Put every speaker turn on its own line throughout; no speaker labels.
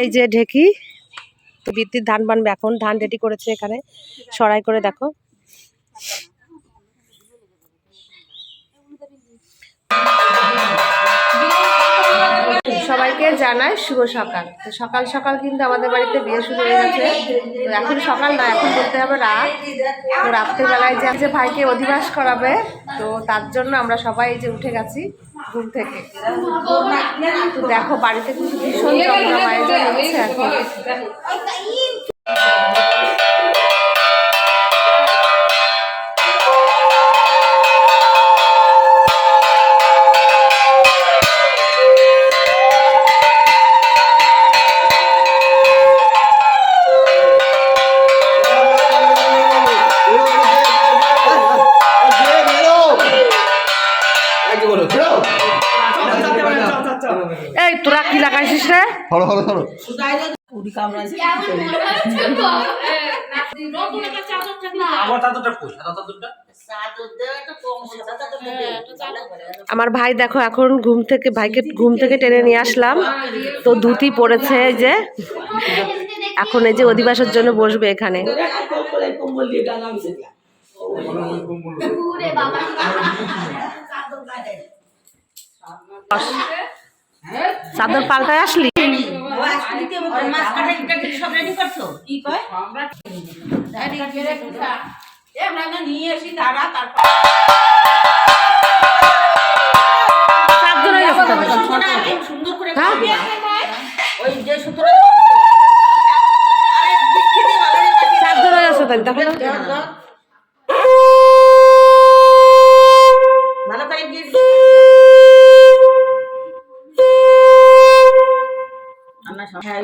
এই যে ঢেকি, তো বৃত্তির ধান বানবে এখন। ধান রেডি করেছে এখানে সরাই করে, দেখো। সবাইকে জানাই শুভ সকাল। তো সকাল সকাল কিন্তু আমাদের বাড়িতে বিয়ে শুরু হয়ে গেছে। তো এখন সকাল না, এখন বলতে হবে রাত। তো রাত্রেবেলায় যে ভাইকে অধিবাস করাবে, তো তার জন্য আমরা সবাই যে উঠে গেছি ঘুম থেকে। তো দেখো বাড়িতে কিন্তু ভীষণ জমজম আয়োজন হচ্ছে এখন। এই তোরা কি লাগাইছিস রে?
হলো হলো হলো
আমার ভাই দেখো এখন ভাইকে ঘুম থেকে টেনে নিয়ে আসলাম। তো ধুতি পড়েছে যে, এখন এই যে অধিবাসের জন্য বসবে এখানে। চাদর পাল্টায় আসলি?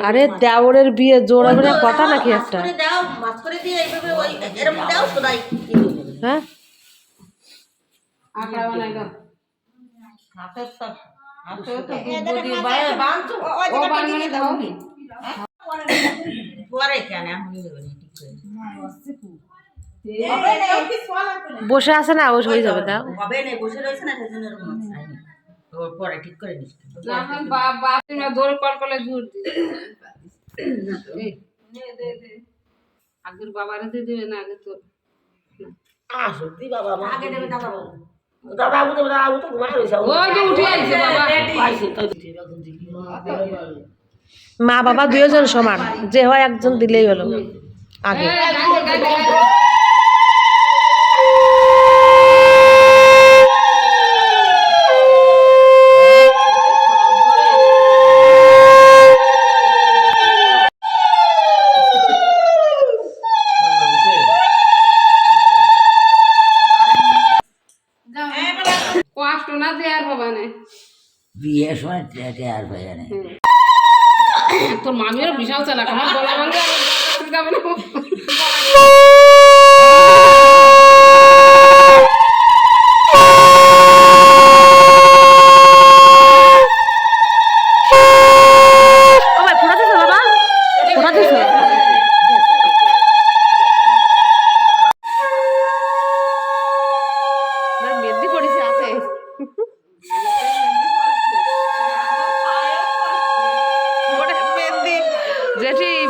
আরে দেওরের বিয়ে জোড়া বেড়ে কথা নাকি একটা? হ্যাঁ বসে আছে না, বসে হয়ে যাবে। দাও বসে রয়েছে না, পরে ঠিক করে নিস।
আগের বাবারে দিবে না, আগে তো
সত্যি বাবা আগে দেবে। মা বাবা দুজন সমান, যে হয় একজন দিলেই হলো আগে।
বিয়ের সময় তোর মামিরও বিশাল চালাক, আমার গলা ভাঙবে।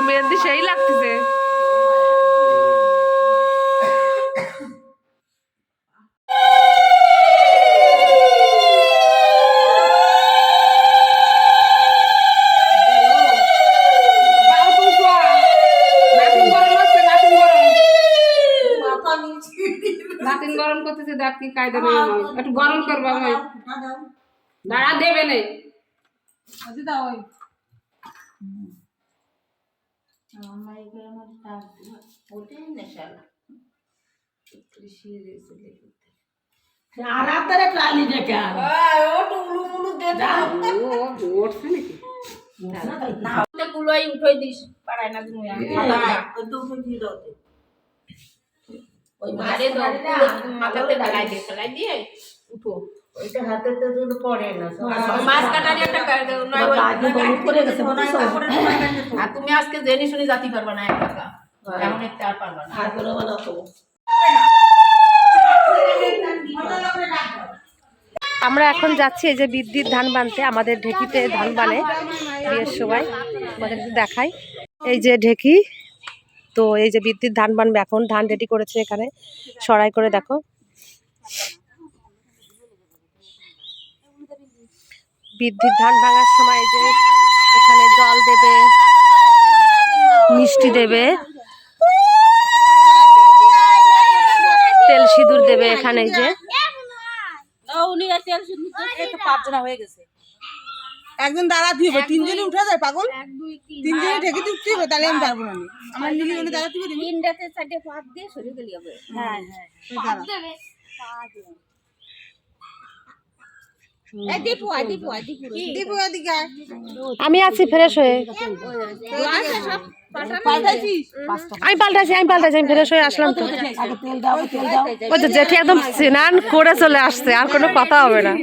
মেহেন্দি সেই লাগতেছে।
নাতিন গরম করতেছে, দেখ কি কায়দা নেই, একটু গরম করবা। দাঁড়া দেবে নেই উঠে দিস পাড়ায় না তুমি মাথাতে ফেলাই দিয়ে উঠো। ওইটা হাতে তো পড়ে না, মাছ কাটারি একটা আর তুমি আজকে জেনে শুনে জাতি পারবা না, একা এমন একটা আর পারবা না।
আমরা এখন যাচ্ছি এই যে বিদ্যুৎ ধান বানতে, আমাদের ঢেকিতে ধান বানে বিয়ের সময়, আমাদের দেখাই। এই যে ঢেকি, তো এই যে বিদ্যুৎ ধান বানবে এখন, ধান রেডি করেছে এখানে সরাই করে। দেখো বিদ্যুৎ ধান ভাঙার সময় যে এখানে জল দেবে, মিষ্টি দেবে, তেল সিঁদুর দেবে এখানে। যে
একজন দাঁড়াতে হবে, তিনজনে উঠা যায় পাগল, তিনজনে ঢেকে উঠতে হবে, তাহলে আমি পারবো না। আমার মিলি ওনে দাঁড়াতে হবে,
তিনটাতে চারটে পাত দিয়ে সরে গেলি হবে।
হ্যাঁ হ্যাঁ
দীপু
এদিকে আয়।
আমি আছি ফ্রেশ হয়ে,
পাল্টাইছিস?
আমি পাল্টাইছি, আমি ফ্রেশ হয়ে আসলাম। তো ওই তো জেঠি একদম স্নান করে চলে আসছে, আর কোনো কথা হবে না।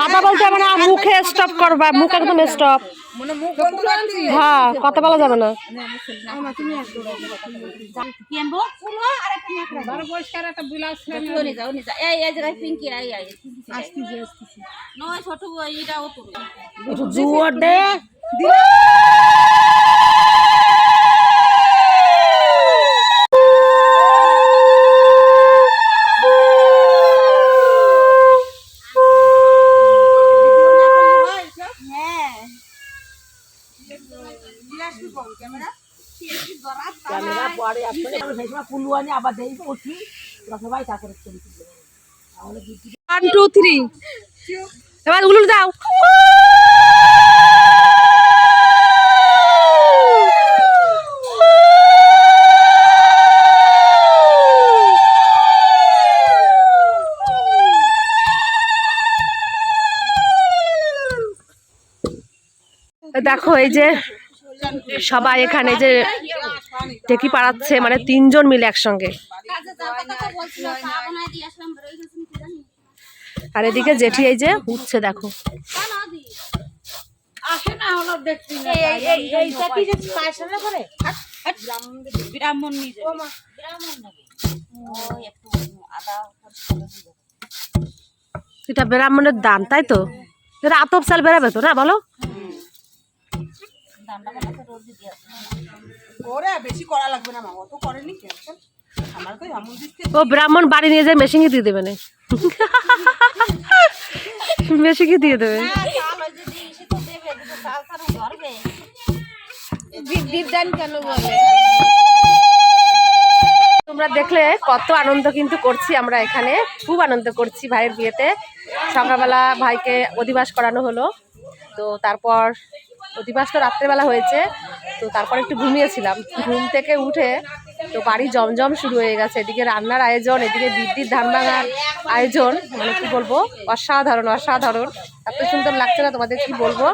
কথা বলতে হবে না, মুখে স্টপ করবা, মুখ একদম স্টপ। হ্যাঁ, কথা বলা যাবে না।
জোর দে আবার দেই উঠি সবাই তারপরে
1 2 3 এবার উলুল দাও। দেখো এই যে সবাই এখানে যে ঢেকি পাড়াচ্ছে, মানে 3 জন মিলে একসঙ্গে। আর এদিকে জেঠি এই যে উঠছে, দেখো। এটা ব্রাহ্মণের দান, তাই তো? এটা আতপ চাল বেরাবে তো না, বলো?
বেশি করা লাগবে না, মামা তো করেনি।
ও ব্রাহ্মণ বাড়ি নিয়ে যায় মেশিনে দিয়ে দেবে না, মেশিনে দিয়ে দেবে। তোমরা দেখলে কত আনন্দ কিন্তু করছি আমরা এখানে, খুব আনন্দ করছি ভাইয়ের বিয়েতে। সকালবেলা ভাইকে অধিবাস করানো হলো, তো তারপর অধিবাস তো রাত্রেবেলা হয়েছে, তো তারপর একটু ঘুমিয়েছিলাম। ঘুম থেকে উঠে তো বাড়ি জমজম শুরু হয়ে গেছে, এদিকে রান্নার আয়োজন, এদিকে বিদ্যুৎ ধান ভাঙার আয়োজন, মানে কি বলবো, অসাধারণ অসাধারণ, এত সুন্দর লাগছে না তোমাদের কি বলবো।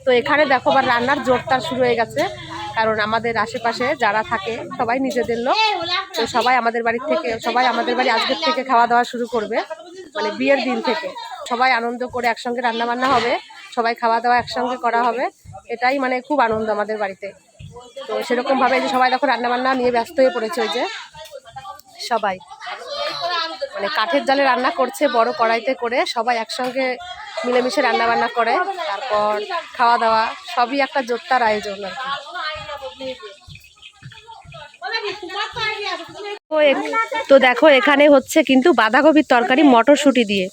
তো এখানে দেখো আবার রান্নার জোরদার শুরু হয়ে গেছে, কারণ আমাদের আশেপাশে যারা থাকে সবাই নিজেদের লোক, তো সবাই আমাদের বাড়ি থেকে, সবাই আমাদের বাড়ি আজকের থেকে খাওয়া দাওয়া শুরু করবে, মানে বিয়ের দিন থেকে। সবাই আনন্দ করে একসঙ্গে রান্না বান্না হবে, সবাই খাওয়া দাওয়া একসঙ্গে করা হবে, এটাই মানে খুব আনন্দ আমাদের বাড়িতে। তো সেরকমভাবে যে সবাই দেখো রান্নাবান্না নিয়ে ব্যস্ত হয়ে পড়েছে, ওই যে সবাই মানে কাঠের জালে রান্না করছে, বড় কড়াইতে করে সবাই একসঙ্গে মিলেমিশে রান্নাবান্না করে, তারপর খাওয়া দাওয়া, সবই একটা জোরদার আয়োজন আর কি। তো দেখো এখানে হচ্ছে কিন্তু বাঁধাকপির তরকারি মটরশুঁটি দিয়ে।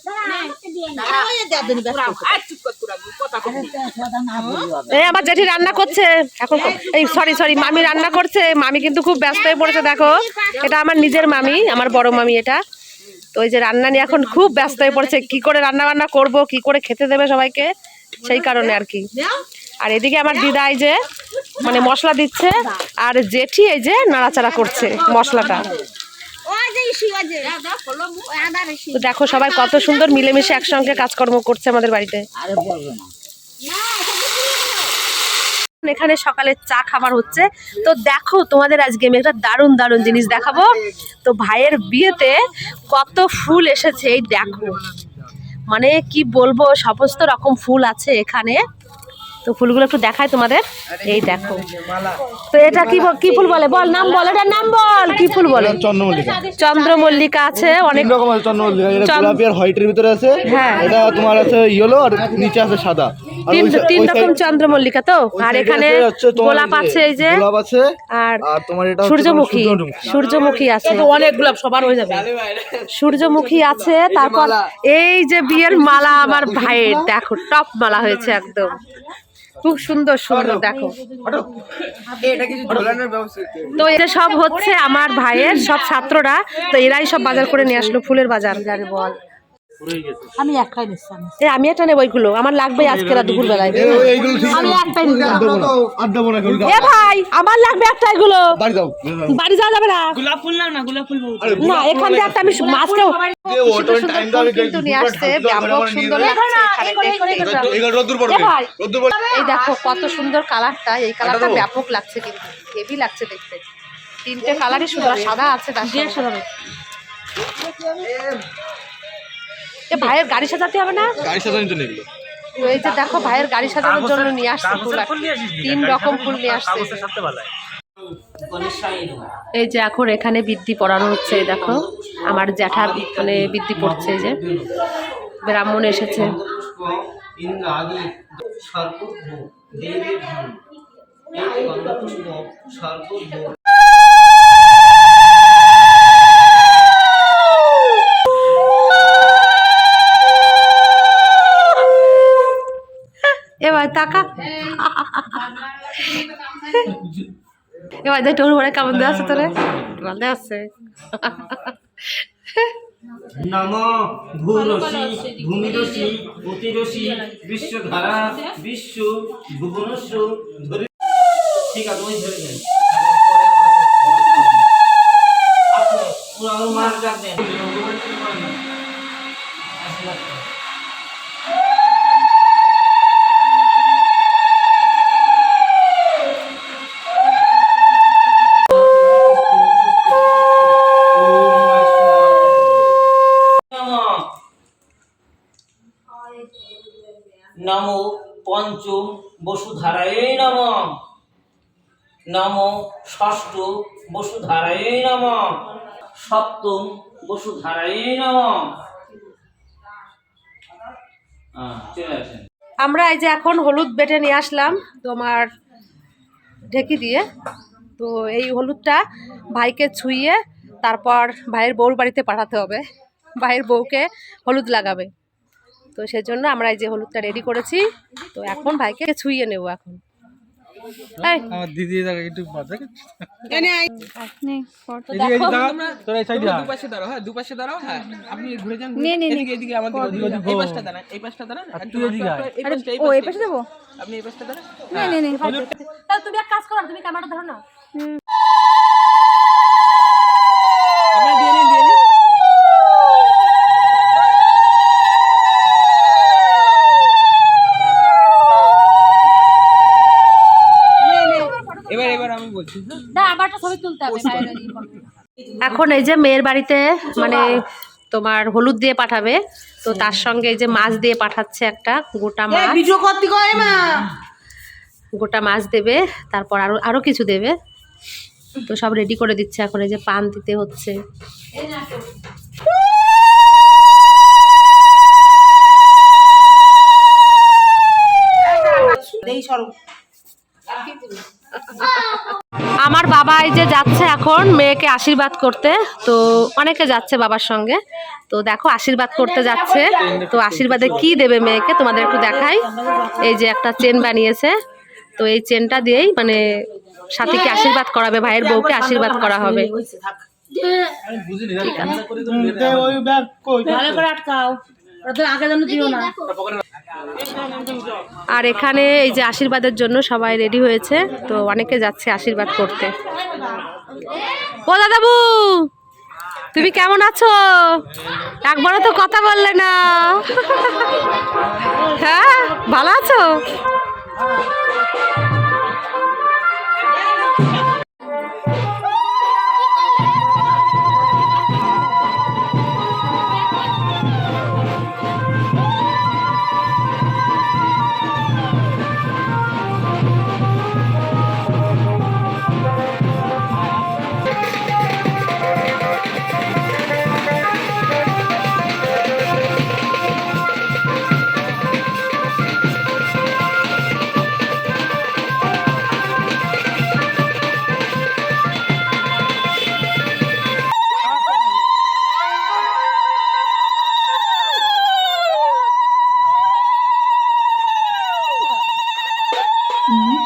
আমার জেঠি রান্না করছে এখন, এই সরি মামি রান্না করছে, মামি কিন্তু খুব ব্যস্ত হয়ে পড়েছে। দেখো এটা আমার নিজের মামি, আমার বড় মামি এটা। তো ওই যে রান্না নিয়ে এখন খুব ব্যস্ত হয়ে পড়েছে, কি করে রান্না বান্না করবো, কি করে খেতে দেবে সবাইকে, সেই কারণে আর কি। আর এদিকে আমার দিদা এই যে মানে মশলা দিচ্ছে, আর জেঠি এই যে নাড়াচাড়া করছে মশলাটা। তো দেখো সবাই কত সুন্দর মিলেমিশে একসঙ্গে কাজকর্ম করছে আমাদের বাড়িতে। এখানে সকালে চা খাবার হচ্ছে। তো দেখো তোমাদের আজকে আমি একটা দারুণ দারুণ জিনিস দেখাবো। তো ভাইয়ের বিয়েতে কত ফুল এসেছে এই দেখো, মানে কি বলবো, সমস্ত রকম ফুল আছে এখানে। তো ফুলগুলো একটু দেখাই তোমাদের, এই দেখো। তো এটা কি ফুল বলে, বল নাম বল, এটার নাম বল, কি ফুল বলে?
চন্দ্রমল্লিকা।
চন্দ্রমল্লিকা আছে, অনেক
তিন রকম আছে চন্দ্রমল্লিকা, এটা গোলাপি আর হোয়াইটের ভিতরে আছে।
হ্যাঁ,
এটা তোমার আছে ইয়েলো আর নিচে আছে সাদা। আর
তিন রকম চন্দ্রমল্লিকা। তো আর এখানে গোলাপ আছে, এই যে
গোলাপ আছে,
আর
আর তোমার এটা
সূর্যমুখী, সূর্যমুখী আছে,
অনেক গোলাপ সবার হয়ে যাবে।
সূর্যমুখী আছে। তারপর এই যে বিয়ের মালা আমার ভাইয়ের, দেখো টপ মালা হয়েছে একদম, খুব সুন্দর সুন্দর দেখো। তো এটা সব হচ্ছে আমার ভাইয়ের সব ছাত্ররা, তো এরাই সব বাজার করে নিয়ে আসলো, ফুলের বাজার যারে বল।
আমি একটাই নিচ্ছি।
আমি একটা নেব, ওইগুলো আমার লাগবে আজকে দুপুর বেলায়। আমি একটাই নিব। এ ভাই আমার লাগবে একটা, এগুলো বাড়ি যাওয়া যাবে না।
গোলাপ ফুল না, গোলাপ ফুল
না, এখান থেকে একটা আমি মাছকেও কিন্তু নিয়ে আসছে, ব্যাপক সুন্দর লাগছে এখানে। এই দেখো কত সুন্দর কালারটা, এই কালারটা ব্যাপক লাগছে, কিন্তু হেভি লাগছে দেখতে। তিনটে কালারই সুন্দর, সাদা আছে তার সাথে। এ ভাইয়ের গাড়ি সাজাতে হবে না?
গাড়ি সাজানোর জন্য এগুলো।
তো এই যে দেখো ভাইয়ের গাড়ি সাজানোর জন্য নিয়ে আসছে ফুল, তিন রকম ফুল নিয়ে আসছে। এই যে এখন এখানে বৃদ্ধি পড়ানো হচ্ছে, এই দেখো আমার জ্যাঠা মানে বৃদ্ধি পড়ছে, এই যে ব্রাহ্মণ এসেছে। এবার টাকা এবার দেখ তোর ঘরে কেমন দেওয়া আছে, তোরে ভালো দেওয়া আছে।
নম ভূরসি ভূমিরসি অতিরসি বিশ্বধারা বিশ্ব ভুবনস্য ধরে। ঠিক আছে, ওই ধরে নেন। আপনি আমার মার ডাক দেন। নমো পঞ্চম বসুধারায় নমঃ। নমো ষষ্ঠ বসুধারায় নমঃ। সপ্তম বসুধারায় নমঃ। চলে আসেন।
আমরা এই যে এখন হলুদ বেটে নিয়ে আসলাম তোমার ঢেকি দিয়ে। তো এই হলুদটা ভাইকে ছুঁয়ে তারপর ভাইয়ের বউর বাড়িতে পাঠাতে হবে, ভাইয়ের বউকে হলুদ লাগাবে। তো সেজন্য আমরা এই যে হলুদটা রেডি করেছি। তো এখন ভাইকে ছুঁয়ে নেব এখন।
আমার দিদি একটু
দুপাশে দাঁড়াও, হ্যাঁ দুপাশে দাঁড়াও, হ্যাঁ আপনি ঘুরে যান, এদিকে এদিকে আমাদের এই পাশটা দাঁড়ান, এই পাশটা দাঁড়ান, ও এই পাশে দেবো, আপনি এই পাশটা দাঁড়ান।
তাহলে তুমি এক কাজ করো, তুমি ক্যামেরাটা ধরো না।
আপনি দিয়ে নিন, দিয়ে নিন। এবার আমি বলছি
না, আমারটা ছবি তুলতে হবে। এখন এই যে মেয়ের বাড়িতে মানে তোমার হলুদ দিয়ে পাঠাবে, তো তার সঙ্গে এই যে মাছ দিয়ে পাঠাচ্ছে, একটা গোটা মাছ,
ভিডিও করতে কয় মা,
গোটা মাছ দেবে, তারপর আরো কিছু দেবে। তো সব রেডি করে দিচ্ছে এখন, এই যে পান দিতে হচ্ছে। আমার বাবা এই যে যাচ্ছে এখন মেয়েকে আশীর্বাদ করতে, তো অনেকে যাচ্ছে বাবার সঙ্গে। তো দেখো আশীর্বাদ করতে যাচ্ছে, তো আশীর্বাদে কি দেবে মেয়েকে তোমাদের একটু দেখাই। এই যে একটা চেন বানিয়েছে, তো এই চেনটা দিয়েই মানে সাথীকে আশীর্বাদ করাবে, ভাইয়ের বউকে আশীর্বাদ করা হবে। ঠিক আছে,
ভালো করে আটকাও, আগে যেন দিও না।
আর এখানে এই যে আশীর্বাদের জন্য সবাই রেডি হয়েছে, তো অনেকে যাচ্ছে আশীর্বাদ করতে। ও দাদাবু, তুমি কেমন আছো? একবারও তো কথা বললে না। হ্যাঁ ভালো আছো?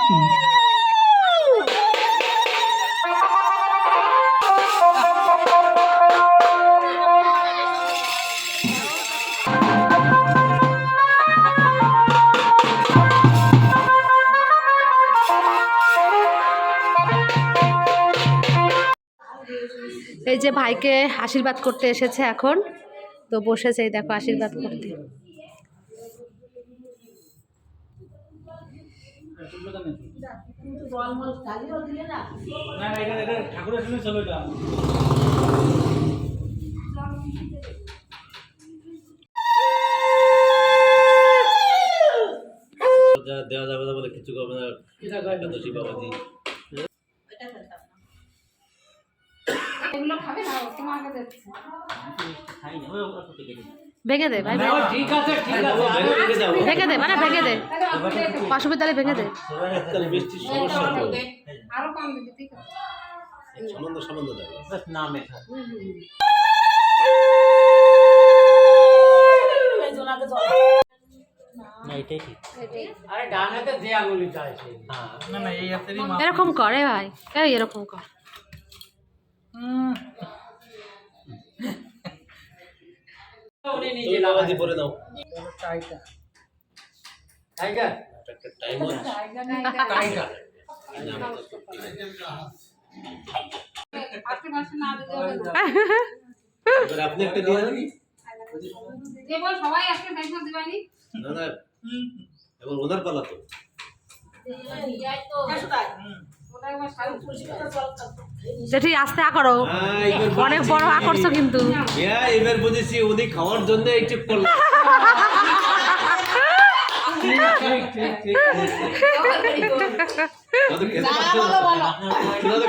এই যে ভাইকে আশীর্বাদ করতে এসেছে এখন, তো বসেছে এই দেখো আশীর্বাদ করতে।
দেওয়া যাবে না বলে কিছু করবে না একাদশী বাবাজি।
ভেঙে দে ভাই,
ঠিক আছে
ভেঙে দে, মানে ভেঙে দে, অসুবিধা হলে ভেঙে দে।
বৃষ্টির সমস্যা তো সম্বন্ধ সম্বন্ধ দেবে
নামে না, এটাই ঠিক। আরে ডান হাতে যে আঙুলটা আছে, হ্যাঁ
না না এই হাতেরই মা
এরকম করে ভাই, এই এরকম কর।
উনি নিজে
বাবাজি পরে দাও।
টাইটার
টাইগার
একটা টাইম হচ্ছে
টাইটার
এবার আপনি একটা দিয়ে দেন।
সবাই আজকে পেনশন দিবানি
না না এবার ওনার পালা তো।
জেঠি আস্তে আ করো,
হ্যাঁ, এবার
অনেক বড় আ করছো কিন্তু।
হ্যাঁ এবার বুঝেছি উনি খাওয়ার জন্য একটু করল।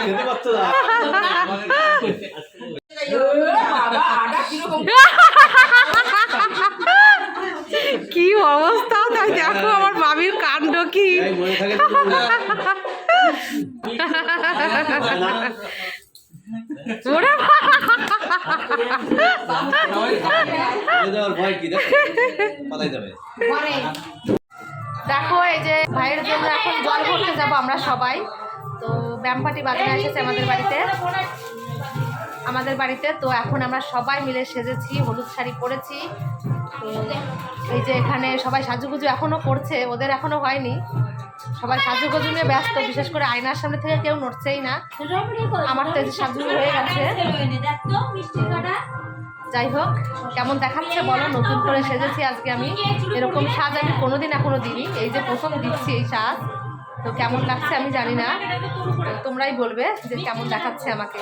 খেতে পারছো না।
কি অবস্থা, তাই দেখো আমার মামির কাণ্ড কি।
এই মনে থাকে তো
ওরে
বলে দেওয়ার ভয় কি দেখো পালাই যাবে।
দেখো এই যে ভাইয়ের জন্য এখন জল ভরতে যাবো আমরা সবাই। তো ব্যামপাটি বাজারে এসেছে আমাদের বাড়িতে। তো এখন আমরা সবাই মিলে সেজেছি, হলুদ শাড়ি পরেছি। তো এই যে এখানে সবাই সাজুগুজু এখনও করছে, ওদের এখনও হয়নি, সবাই সাজুগুজু নিয়ে ব্যস্ত। বিশেষ করে আয়নার সামনে থেকে কেউ নড়ছেই না। আমার তো এই যে সাজুগুজু হয়ে গেছে। যাই হোক, কেমন দেখাচ্ছে বলো, নতুন করে সেজেছি আজকে আমি। এরকম সাজ আমি কোনোদিন এখনো দিইনি, এই যে প্রথম দিচ্ছি এই সাজ। তো কেমন লাগছে আমি জানি না, তোমরাই বলবে যে কেমন দেখাচ্ছে আমাকে।